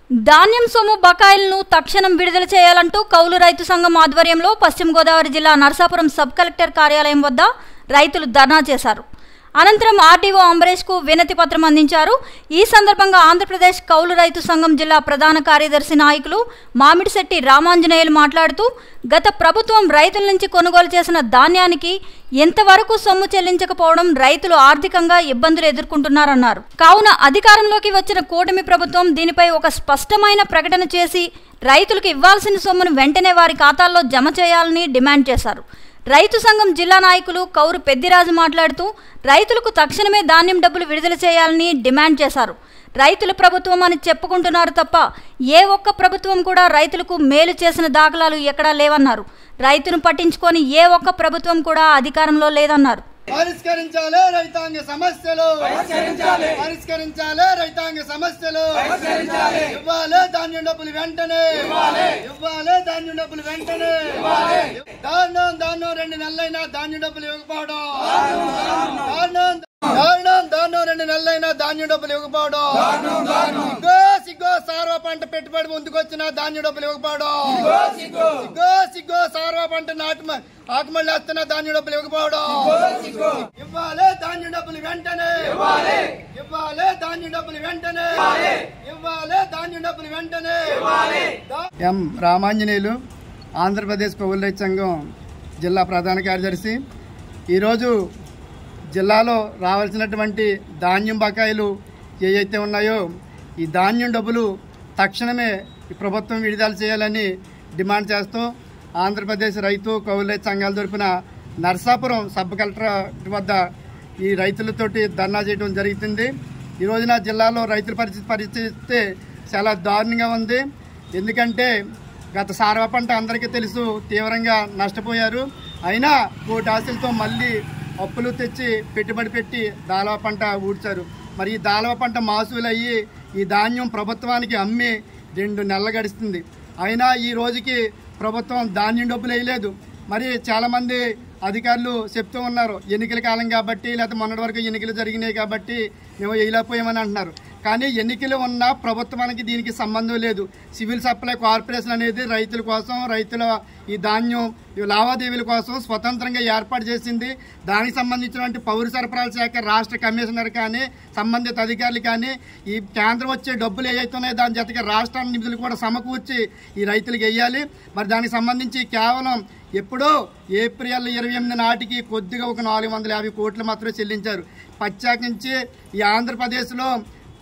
ధాన్యం సొమ్ము బకాయిలను తక్షణం విడుదల చేయాలంటూ కౌలు రైతు సంఘం ఆధ్వర్యంలో పశ్చిమ గోదావరి జిల్లా నరసాపురం సబ్ కలెక్టర్ కార్యాలయం వద్ద రైతులు ధర్నా చేశారు. అనంతరం ఆర్డీఓ అంబరేష్కు వినతి పత్రం అందించారు. ఈ సందర్భంగా ఆంధ్రప్రదేశ్ కౌలు రైతు సంఘం జిల్లా ప్రధాన కార్యదర్శి నాయకులు మామిడిశెట్టి రామాంజనేయులు మాట్లాడుతూ గత ప్రభుత్వం రైతుల నుంచి కొనుగోలు చేసిన ధాన్యానికి ఎంతవరకు సొమ్ము చెల్లించకపోవడం రైతులు ఆర్థికంగా ఇబ్బందులు ఎదుర్కొంటున్నారన్నారు. కావున అధికారంలోకి వచ్చిన కూటమి ప్రభుత్వం దీనిపై ఒక స్పష్టమైన ప్రకటన చేసి రైతులకు ఇవ్వాల్సిన సొమ్మును వెంటనే వారి ఖాతాల్లో జమ చేయాలని డిమాండ్ చేశారు. రైతు సంఘం జిల్లా నాయకులు కౌరు పెద్దిరాజు మాట్లాడుతూ రైతులకు తక్షణమే ధాన్యం డబ్బులు విడుదల చేయాలని డిమాండ్ చేశారు. రైతుల ప్రభుత్వం అని చెప్పుకుంటున్నారు తప్ప ఏ ఒక్క ప్రభుత్వం కూడా రైతులకు మేలు చేసిన దాఖలాలు ఎక్కడా లేవన్నారు. రైతును పట్టించుకొని ఏ ఒక్క ప్రభుత్వం కూడా అధికారంలో లేదన్నారు. పరిష్కరించాలి రైతాంగ సమస్యలు, పరిష్కరించాలి రైతాంగ సమస్యలు, ఇవ్వాలి ధాన్యం డబ్బులు వెంటనే, ఇవ్వాలి ధాన్యం డబ్బులు వెంటనే. దారుణం 2 నెలలైనా ధాన్యం డబ్బులు ఇవ్వకపోవడం, దారుణం 2 నెలలైనా ధాన్యం డబ్బులు ఇవ్వకపోవడం, సిగ్గో సార్వ పంట పెట్టుబడి ముందుకొచ్చిన ధాన్యం డబ్బులు ఇవ్వకపోవడం, సిగ్గో సార్వ పంట ఆకుమల్లి వస్తున్న ధాన్యం డబ్బులు ఇవ్వకపోవడం. ఇవ్వాలి ధాన్యం డబ్బులు వెంటనే, ఇవ్వాలి ధాన్యం డబ్బులు వెంటనే, ఇవ్వాలి ధాన్యం డబ్బులు వెంటనే. ఎం రామాంజనేయులు, ఆంధ్రప్రదేశ్ కౌలు రైతు సంఘం జిల్లా ప్రధాన కార్యదర్శి. ఈరోజు జిల్లాలో రావాల్సినటువంటి ధాన్యం బకాయిలు ఏవైతే ఉన్నాయో ఈ ధాన్యం డబ్బులు తక్షణమే ఈ ప్రభుత్వం విడుదల చేయాలని డిమాండ్ చేస్తూ ఆంధ్రప్రదేశ్ రైతు కౌలు రైతు సంఘాల తరపున నరసాపురం సబ్ కలెక్టర్ వద్ద ఈ రైతులతోటి ధర్నా చేయడం జరుగుతుంది. ఈ రోజున జిల్లాలో రైతుల పరిస్థితి చాలా దారుణంగా ఉంది. ఎందుకంటే గత సార్వ పంట అందరికీ తెలుసు తీవ్రంగా నష్టపోయారు. అయినా కోటి ఆశలతో మళ్ళీ అప్పులు తెచ్చి పెట్టుబడి పెట్టి దాళవ పంట ఊడ్చారు. మరి ఈ దాళవ పంట మాసులు అయ్యి ఈ ధాన్యం ప్రభుత్వానికి అమ్మి 2 నెలలు గడుస్తుంది. అయినా ఈ రోజుకి ప్రభుత్వం ధాన్యం డబ్బులు వేయలేదు. మరి చాలామంది అధికారులు చెప్తూ ఉన్నారు ఎన్నికల కాలం కాబట్టి, లేకపోతే మొన్నటి వరకు ఎన్నికలు జరిగినాయి కాబట్టి మేము వేయలేకపోయామని అంటున్నారు. కానీ ఎన్నికలు ఉన్న ప్రభుత్వానికి దీనికి సంబంధం లేదు. సివిల్ సప్లై కార్పొరేషన్ అనేది రైతుల కోసం, రైతుల ఈ ధాన్యం లావాదేవీల కోసం స్వతంత్రంగా ఏర్పాటు చేసింది. దానికి సంబంధించినటువంటి పౌర సరఫరాల శాఖ రాష్ట్ర కమిషనర్ కానీ, సంబంధిత అధికారులు కానీ ఈ కేంద్రం వచ్చే డబ్బులు ఏవైతున్నాయో దాని జతగా రాష్ట్ర నిధులు కూడా సమకూర్చి ఈ రైతులకు వేయాలి. మరి దానికి సంబంధించి కేవలం ఎప్పుడో ఏప్రిల్ 28 నాటికి కొద్దిగా ఒక 450 కోట్లు మాత్రమే చెల్లించారు. ప్రత్యేకించి ఈ ఆంధ్రప్రదేశ్లో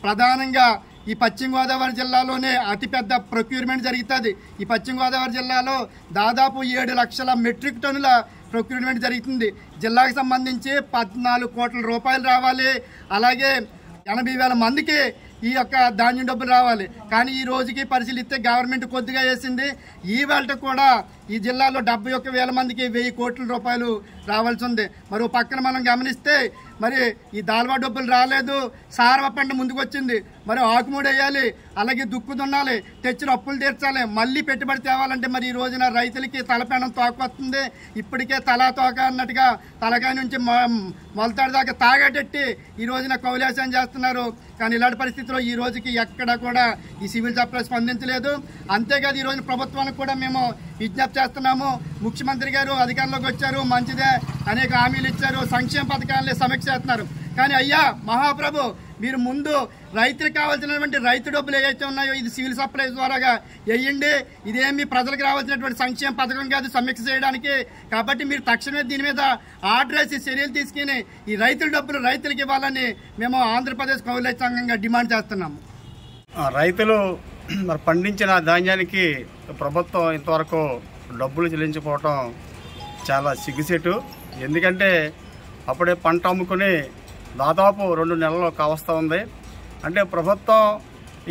ప్రధానంగా ఈ పశ్చిమ గోదావరి జిల్లాలోనే అతిపెద్ద ప్రొక్యూర్మెంట్ జరుగుతుంది. ఈ పశ్చిమ గోదావరి జిల్లాలో దాదాపు 7 లక్షల మెట్రిక్ టన్నుల ప్రొక్యూర్మెంట్ జరుగుతుంది. జిల్లాకు సంబంధించి 14 కోట్ల రూపాయలు రావాలి. అలాగే 80,000 మందికి ఈ యొక్క ధాన్యం డబ్బులు రావాలి. కానీ ఈ రోజుకి పరిశీలిస్తే గవర్నమెంట్ కొద్దిగా వేసింది. ఈ వేళ కూడా ఈ జిల్లాలో 71,000 మందికి 1000 కోట్ల రూపాయలు రావాల్సి ఉంది. మరో పక్కన మనం గమనిస్తే మరి ఈ దాల్వా డబ్బులు రాలేదు, సార్వ పంట ముందుకు వచ్చింది. మరి ఆకుమూడి వేయాలి, అలాగే దుక్కు దున్నాలి, తెచ్చిన అప్పులు తీర్చాలి, మళ్ళీ పెట్టుబడి తేవాలంటే మరి ఈ రోజున రైతులకి తలపెనం తోక వస్తుంది. ఇప్పటికే తలా తోక అన్నట్టుగా తలకాయ నుంచి మొలతాడు దాకా తాగటెట్టి ఈ రోజున కౌలేసం చేస్తున్నారు. కానీ ఇలాంటి పరిస్థితిలో ఈ రోజుకి ఎక్కడ కూడా ఈ సివిల్ సప్లై స్పందించలేదు. అంతేకాదు ఈ రోజు ప్రభుత్వానికి కూడా మేము విజ్ఞప్తి చేస్తున్నాము. ముఖ్యమంత్రి గారు అధికారంలోకి వచ్చారు, మంచిదే, అనేక హామీలు ఇచ్చారు, సంక్షేమ పథకాలని సమీక్ష చేస్తున్నారు. కానీ అయ్యా మహాప్రభు, మీరు ముందు రైతులకు కావాల్సినటువంటి రైతు డబ్బులు ఏవైతే ఉన్నాయో ఇది సివిల్ సప్లై ద్వారాగా వేయండి. ఇదేమి ప్రజలకు రావాల్సినటువంటి సంక్షేమ పథకం కాదు సమీక్ష చేయడానికి. కాబట్టి మీరు తక్షణమే దీని మీద ఆర్డర్ వేసి చర్యలు తీసుకుని ఈ రైతుల డబ్బులు రైతులకు ఇవ్వాలని మేము ఆంధ్రప్రదేశ్ కౌలు రైతు సంఘంగా డిమాండ్ చేస్తున్నాము. రైతులు మరి పండించిన ధాన్యానికి ప్రభుత్వం ఇంతవరకు డబ్బులు చెల్లించకపోవటం చాలా సిగ్గుసేటు. ఎందుకంటే అప్పుడే పంట అమ్ముకుని దాదాపు 2 నెలలు కావస్తూ ఉంది. అంటే ప్రభుత్వం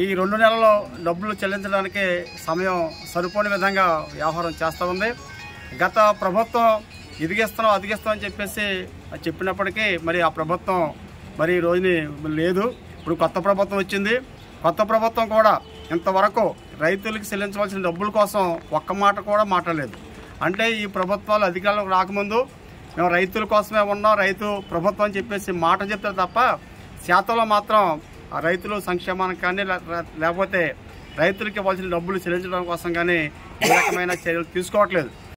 ఈ 2 నెలల్లో డబ్బులు చెల్లించడానికి సమయం సరిపోని విధంగా వ్యవహారం చేస్తూ ఉంది. గత ప్రభుత్వం ఇదిగిస్తాం అదిగిస్తాం అని చెప్పేసి చెప్పినప్పటికీ మరి ఆ ప్రభుత్వం మరి ఈ రోజుని లేదు. ఇప్పుడు కొత్త ప్రభుత్వం వచ్చింది. కొత్త ప్రభుత్వం కూడా ఇంతవరకు రైతులకు చెల్లించవలసిన డబ్బుల కోసం ఒక్క మాట కూడా మాట్లాడలేదు. అంటే ఈ ప్రభుత్వాలు అధికారంలోకి రాకముందు మేము రైతుల కోసమే ఉన్నాం, రైతు ప్రభుత్వం అని చెప్పేసి మాట చెప్తారు తప్ప శాతంలో మాత్రం రైతులు సంక్షేమానికి కానీ లేకపోతే రైతులకి ఇవ్వాల్సిన డబ్బులు చెల్లించడం కోసం కానీ ఏ రకమైన చర్యలు తీసుకోవట్లేదు.